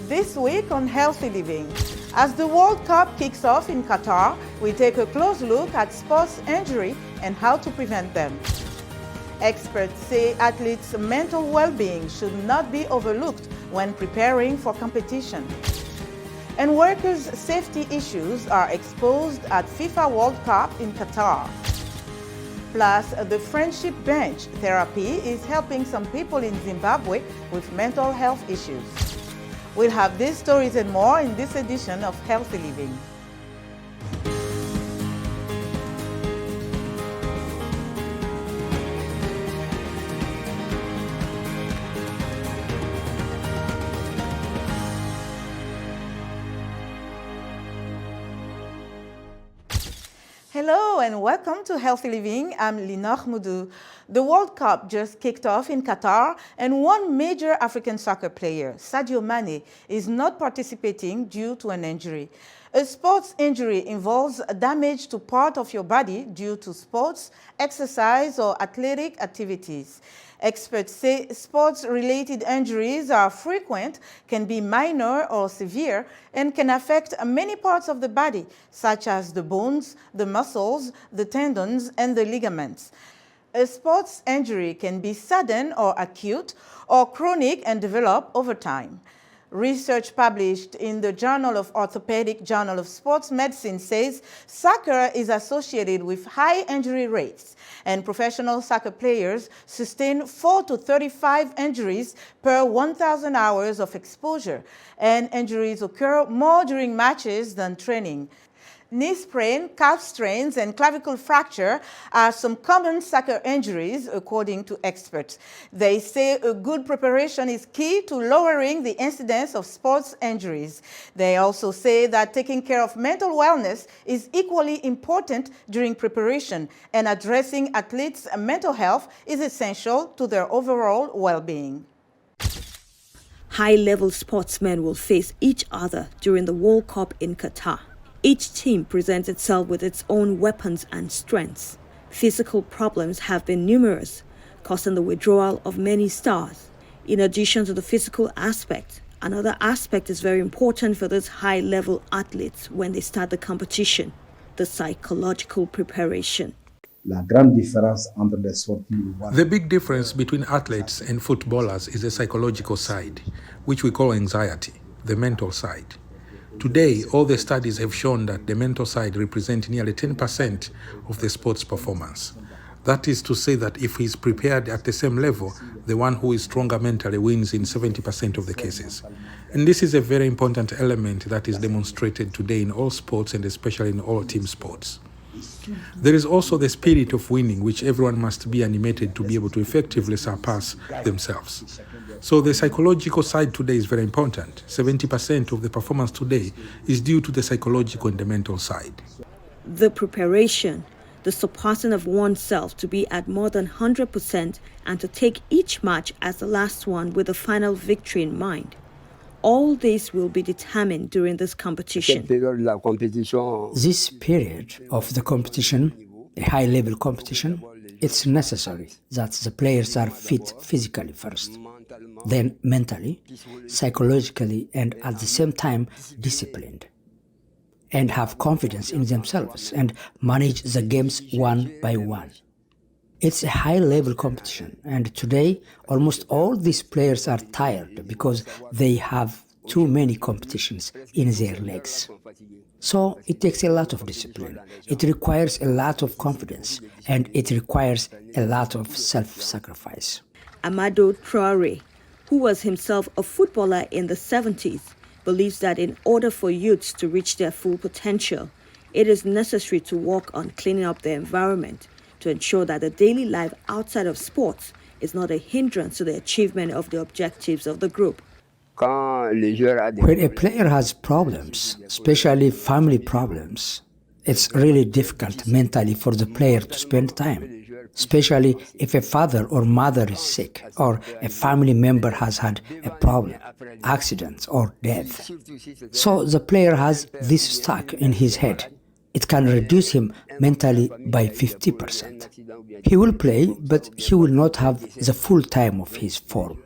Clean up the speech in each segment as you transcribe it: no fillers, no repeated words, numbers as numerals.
This week on Healthy Living, as the World Cup kicks off in Qatar, we take a close look at sports injury and how to prevent them. Experts say athletes' mental well-being should not be overlooked when preparing for competition. And workers' safety issues are exposed at FIFA World Cup in Qatar. Plus, the friendship bench therapy is helping some people in Zimbabwe with mental health issues. We'll have these stories and more in this edition of Healthy Living. Hello and welcome to Healthy Living. I'm Linor Moudou. The World Cup just kicked off in Qatar and one major African soccer player, Sadio Mane, is not participating due to an injury. A sports injury involves damage to part of your body due to sports, exercise, or athletic activities. Experts say sports-related injuries are frequent, can be minor or severe, and can affect many parts of the body, such as the bones, the muscles, the tendons, and the ligaments. A sports injury can be sudden or acute, or chronic and develop over time. Research published in the Journal of Orthopedic Journal of Sports Medicine says soccer is associated with high injury rates, and professional soccer players sustain 4 to 35 injuries per 1,000 hours of exposure, and injuries occur more during matches than training. Knee sprain, calf strains, and clavicle fracture are some common soccer injuries, according to experts. They say a good preparation is key to lowering the incidence of sports injuries. They also say that taking care of mental wellness is equally important during preparation, and addressing athletes' mental health is essential to their overall well-being. High-level sportsmen will face each other during the World Cup in Qatar. Each team presents itself with its own weapons and strengths. Physical problems have been numerous, causing the withdrawal of many stars. In addition to the physical aspect, another aspect is very important for these high-level athletes when they start the competition: the psychological preparation. The big difference between athletes and footballers is the psychological side, which we call anxiety, the mental side. Today, all the studies have shown that the mental side represents nearly 10% of the sports performance. That is to say that if he is prepared at the same level, the one who is stronger mentally wins in 70% of the cases. And this is a very important element that is demonstrated today in all sports and especially in all team sports. There is also the spirit of winning, which everyone must be animated to be able to effectively surpass themselves. So the psychological side today is very important. 70% of the performance today is due to the psychological and the mental side. The preparation, the surpassing of oneself to be at more than 100% and to take each match as the last one with a final victory in mind. All this will be determined during this competition. This period of the competition, a high-level competition, it's necessary that the players are fit physically first, then mentally, psychologically, and at the same time disciplined, and have confidence in themselves and manage the games one by one. It's a high-level competition, and today almost all these players are tired because they have too many competitions in their legs. So it takes a lot of discipline, it requires a lot of confidence, and it requires a lot of self-sacrifice. Amadou Traoré, who was himself a footballer in the 70s, believes that in order for youths to reach their full potential, it is necessary to work on cleaning up their environment to ensure that the daily life outside of sports is not a hindrance to the achievement of the objectives of the group. When a player has problems, especially family problems, it's really difficult mentally for the player to spend time, especially if a father or mother is sick or a family member has had a problem, accident or death. So the player has this stuck in his head. It can reduce him mentally by 50%. He will play, but he will not have the full time of his form.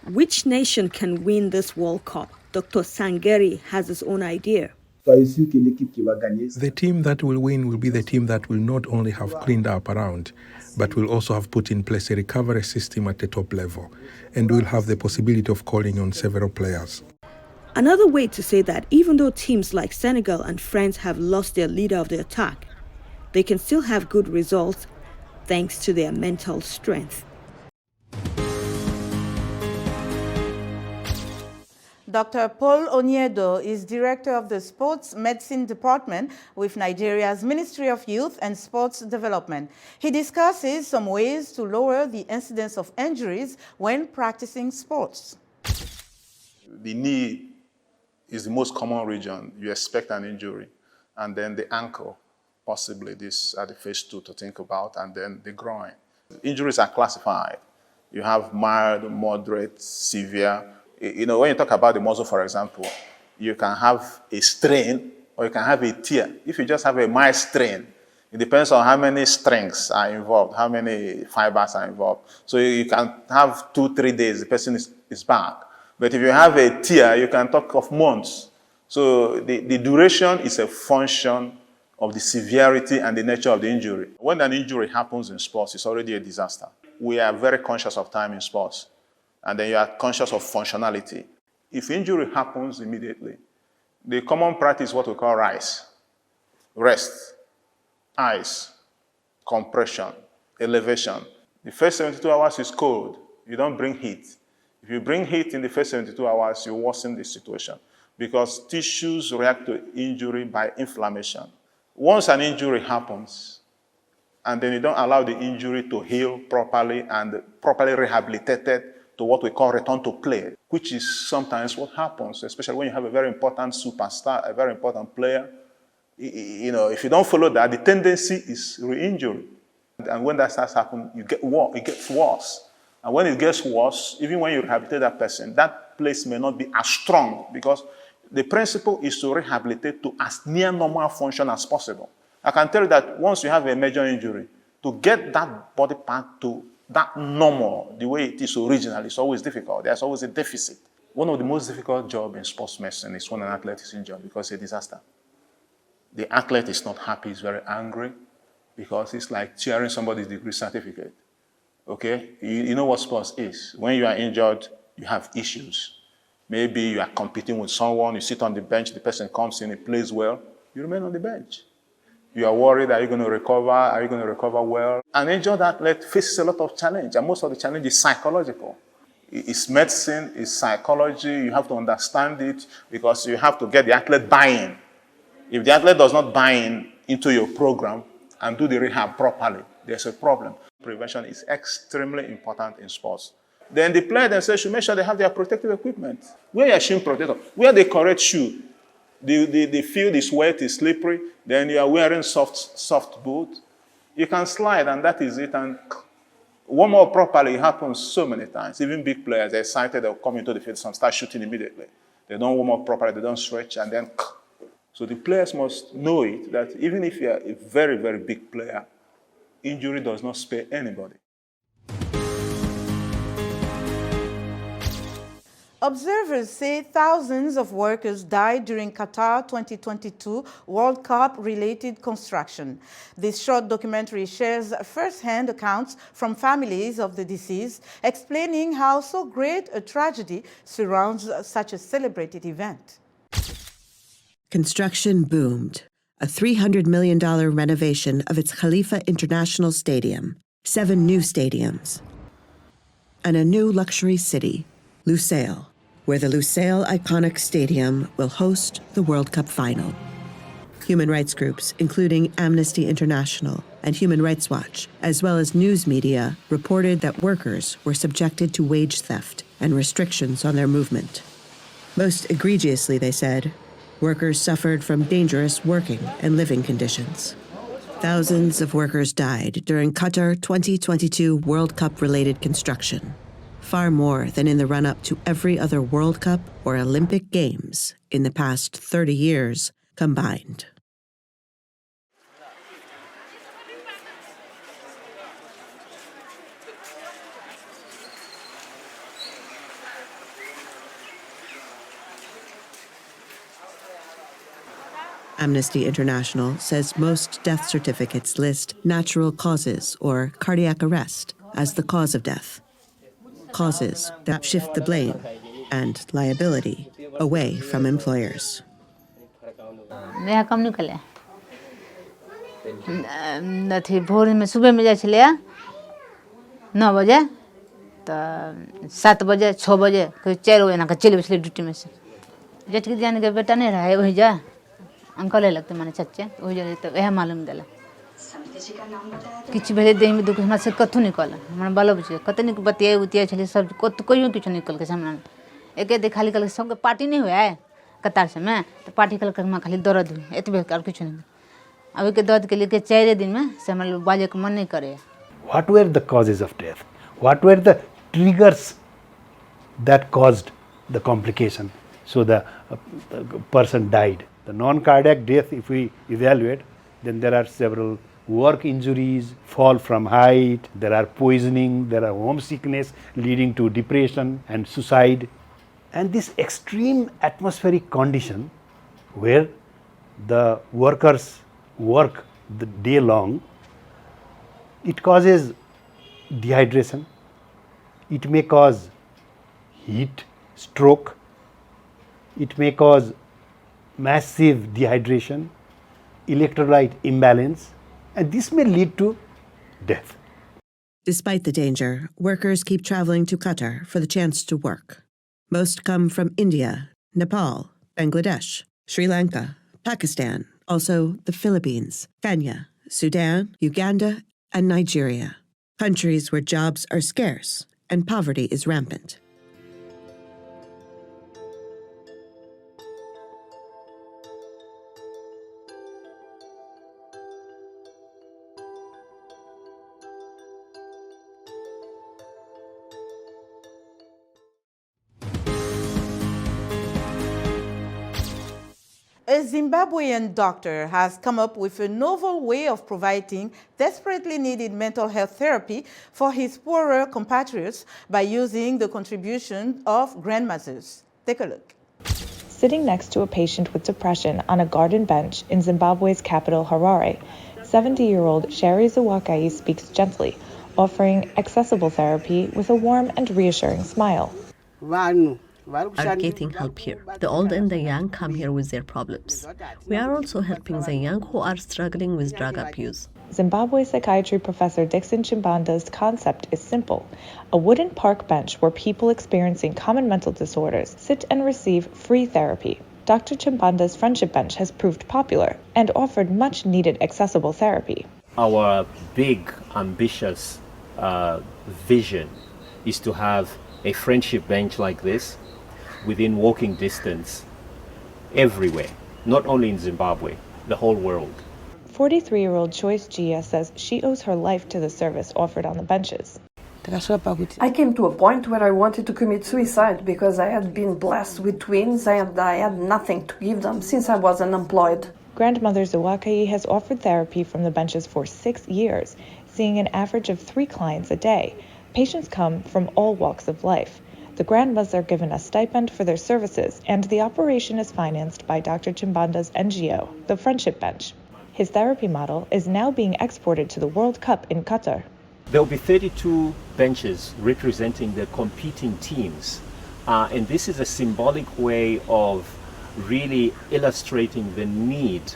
Which nation can win this World Cup? Dr. Sangeri has his own idea. The team that will win will be the team that will not only have cleaned up around, but will also have put in place a recovery system at the top level, and will have the possibility of calling on several players. Another way to say that even though teams like Senegal and France have lost their leader of the attack, they can still have good results thanks to their mental strength. Dr. Paul Oniedo is director of the Sports Medicine Department with Nigeria's Ministry of Youth and Sports Development. He discusses some ways to lower the incidence of injuries when practicing sports. The knee is the most common region. You expect an injury. And then the ankle, possibly. These are the first two to think about. And then the groin. Injuries are classified. You have mild, moderate, severe. You know, when you talk about the muscle, for example, you can have a strain or you can have a tear. If you just have a mild strain, it depends on how many strings are involved, how many fibers are involved. So you can have 2-3 days, the person is back. But if you have a tear, you can talk of months. So the duration is a function of the severity and the nature of the injury. When an injury happens in sports, it's already a disaster. We are very conscious of time in sports. And then you are conscious of functionality. If injury happens immediately, the common practice is what we call RICE. Rest, ice, compression, elevation. The first 72 hours is cold. You don't bring heat. If you bring heat in the first 72 hours, you worsen the situation because tissues react to injury by inflammation. Once an injury happens, and then you don't allow the injury to heal properly and properly rehabilitated to what we call return to play, which is sometimes what happens, especially when you have a very important superstar, a very important player. You know, if you don't follow that, the tendency is re-injury. And when that starts happening, it gets worse. And when it gets worse, even when you rehabilitate that person, that place may not be as strong because the principle is to rehabilitate to as near normal function as possible. I can tell you that once you have a major injury, to get that body part to that normal, the way it is originally, is always difficult. There's always a deficit. One of the most difficult jobs in sports medicine is when an athlete is injured because it's a disaster. The athlete is not happy, he's very angry because it's like tearing somebody's degree certificate. Okay? You know what sports is. When you are injured, you have issues. Maybe you are competing with someone, you sit on the bench, the person comes in, he plays well, you remain on the bench. You are worried, are you going to recover? Are you going to recover well? An injured athlete faces a lot of challenge, and most of the challenge is psychological. It's medicine, it's psychology, you have to understand it because you have to get the athlete buy-in. If the athlete does not buy in into your program and do the rehab properly, there's a problem. Prevention is extremely important in sports. Then the player themselves should make sure they have their protective equipment. Wear your shin protector. Wear the correct shoe. The field is wet, it's slippery, then you are wearing soft boot. You can slide, and that is it. And warm up properly happens so many times. Even big players, they're excited, they'll come into the field and start shooting immediately. They don't warm up properly, they don't stretch, and then. So the players must know it, that even if you are a very, very big player, injury does not spare anybody. Observers say thousands of workers died during Qatar 2022 World Cup-related construction. This short documentary shares first-hand accounts from families of the deceased, explaining how so great a tragedy surrounds such a celebrated event. Construction boomed. A $300 million renovation of its Khalifa International Stadium, 7 new stadiums, and a new luxury city, Lusail, where the Lusail iconic stadium will host the World Cup final. Human rights groups, including Amnesty International and Human Rights Watch, as well as news media, reported that workers were subjected to wage theft and restrictions on their movement. Most egregiously, they said, workers suffered from dangerous working and living conditions. Thousands of workers died during Qatar 2022 World Cup-related construction, far more than in the run-up to every other World Cup or Olympic Games in the past 30 years combined. Amnesty International says most death certificates list natural causes or cardiac arrest as the cause of death. Causes that shift the blame and liability away from employers. नया काम निकले नथी भोर में सुबह में जाय छले 9 बजे तो 7 बजे 6 बजे कोई 4 बजे ना के चल बसले ड्यूटी में से जेठ के जाने के बेटा नहीं रहा वही जा अंकल लगते माने चच्चे वही जा तो वह मालूम देला किछ भेले देह में दुख हमरा से कथु निकल हमरा बालो बचे कतनी बतिया उतिया छले सब कोइयो किछ निकल के सामने एके दे खाली कल सब पार्टी नहीं हुआ है कतार से में तो पार्टी कल कर खाली दर्द हुई एतबे कर कुछ नहीं अभी के दर्द के लिए के 4 दिन में से हम बाजे के मन नहीं करे. What were the causes of death? What were the triggers that caused the complication? So the person died. The non-cardiac death, if we evaluate, then there are several work injuries, fall from height, there are poisoning, there are homesickness leading to depression and suicide. And this extreme atmospheric condition where the workers work the day long, it causes dehydration, it may cause heat stroke, it may cause massive dehydration, electrolyte imbalance, and this may lead to death. Despite the danger, workers keep traveling to Qatar for the chance to work. Most come from India, Nepal, Bangladesh, Sri Lanka, Pakistan, also the Philippines, Kenya, Sudan, Uganda, and Nigeria, countries where jobs are scarce and poverty is rampant. A Zimbabwean doctor has come up with a novel way of providing desperately needed mental health therapy for his poorer compatriots by using the contribution of grandmothers. Take a look. Sitting next to a patient with depression on a garden bench in Zimbabwe's capital, Harare, 70-year-old Sherry Zawakai speaks gently, offering accessible therapy with a warm and reassuring smile. Are getting help here. The old and the young come here with their problems. We are also helping the young who are struggling with drug abuse. Zimbabwe psychiatry professor Dixon Chimbanda's concept is simple: a wooden park bench where people experiencing common mental disorders sit and receive free therapy. Dr. Chimbanda's friendship bench has proved popular and offered much needed accessible therapy. Our big, ambitious vision is to have a friendship bench like this within walking distance everywhere, not only in Zimbabwe, the whole world. 43-year-old Choice Gia says she owes her life to the service offered on the benches. I came to a point where I wanted to commit suicide because I had been blessed with twins and I had nothing to give them since I was unemployed. Grandmother Zawakai has offered therapy from the benches for 6 years, seeing an average of 3 clients a day. Patients come from all walks of life. The grandmas are given a stipend for their services, and the operation is financed by Dr. Chimbanda's NGO, the Friendship Bench. His therapy model is now being exported to the World Cup in Qatar. There will be 32 benches representing the competing teams, and this is a symbolic way of really illustrating the need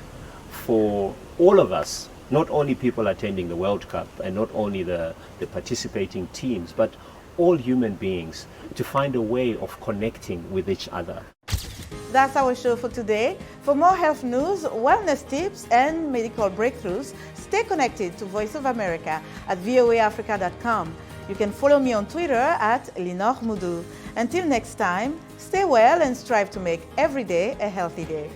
for all of us, not only people attending the World Cup and not only the participating teams, but all human beings, to find a way of connecting with each other. That's our show for today. For more health news, wellness tips, and medical breakthroughs, stay connected to Voice of America at voaafrica.com. You can follow me on Twitter at Linor Moudou. Until next time, stay well and strive to make every day a healthy day.